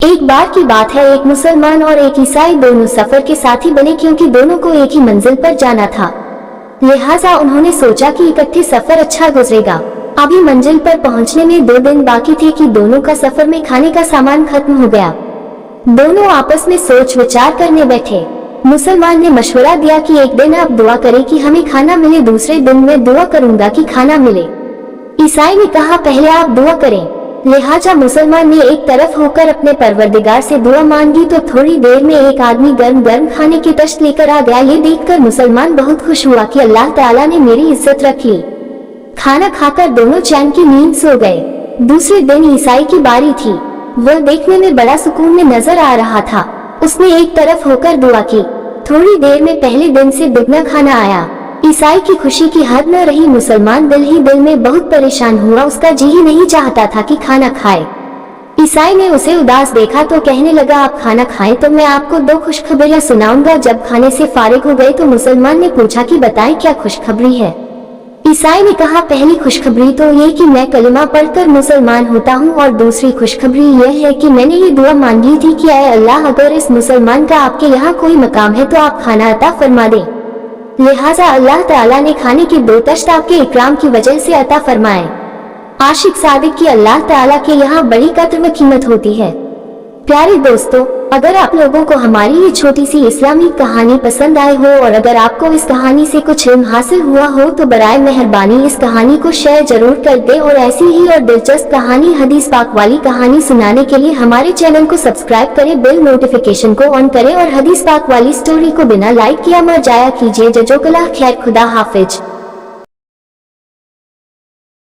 एक बार की बात है, एक मुसलमान और एक ईसाई दोनों सफर के साथी बने क्योंकि दोनों को एक ही मंजिल पर जाना था। लिहाजा उन्होंने सोचा कि इकट्ठे सफर अच्छा गुजरेगा। अभी मंजिल पर पहुंचने में 2 दिन बाकी थे कि दोनों का सफर में खाने का सामान खत्म हो गया। दोनों आपस में सोच विचार करने बैठे। मुसलमान ने मशवरा दिया कि एक दिन आप दुआ करें कि हमें खाना मिले, दूसरे दिन मैं दुआ करूंगा कि खाना मिले। ईसाई ने कहा पहले आप दुआ करें। लिहाजा मुसलमान ने एक तरफ होकर अपने परवरदिगार से दुआ मांगी तो थोड़ी देर में एक आदमी गर्म गर्म खाने की तश्त लेकर आ गया। ये देखकर मुसलमान बहुत खुश हुआ कि अल्लाह ताला ने मेरी इज्जत रख ली। खाना खाकर दोनों चैन की नींद सो गए। दूसरे दिन ईसाई की बारी थी। वह देखने में बड़ा सुकून में नजर आ रहा था। उसने एक तरफ होकर दुआ की। थोड़ी देर में पहले दिन से दुगना खाना आया। ईसाई की खुशी की हद न रही। मुसलमान दिल ही दिल में बहुत परेशान हुआ। उसका जी ही नहीं चाहता था कि खाना खाए। ईसाई ने उसे उदास देखा तो कहने लगा आप खाना खाएं तो मैं आपको 2 खुशखबरियां सुनाऊंगा। जब खाने से फारिग हो गए तो मुसलमान ने पूछा कि बताएं क्या खुशखबरी है। ईसाई ने कहा पहली खुशखबरी तो ये कि मैं कलिमा पढ़कर मुसलमान होता हूँ और दूसरी खुशखबरी यह है कि मैंने ये दुआ मांगी थी कि ऐ अल्लाह अगर इस मुसलमान का आपके यहाँ कोई मकाम है तो आप खाना अता फरमा दें। लिहाजा अल्लाह ताला ने खाने की 2 तश्त आपके इकराम की वजह से अता फरमाए। आशिक सादिक की अल्लाह ताला के यहाँ बड़ी कद्र व कीमत होती है। प्यारे दोस्तों, अगर आप लोगों को हमारी ये छोटी सी इस्लामी कहानी पसंद आई हो और अगर आपको इस कहानी से कुछ इल्म हासिल हुआ हो तो बराए मेहरबानी इस कहानी को शेयर जरूर कर दें और ऐसी ही और दिलचस्प कहानी हदीस पाक वाली कहानी सुनाने के लिए हमारे चैनल को सब्सक्राइब करें, बेल नोटिफिकेशन को ऑन करें और हदीस पाक वाली स्टोरी को बिना लाइक किया मत जाया कीजिए। जज़ाकल्लाह खैर, खुदा हाफिज।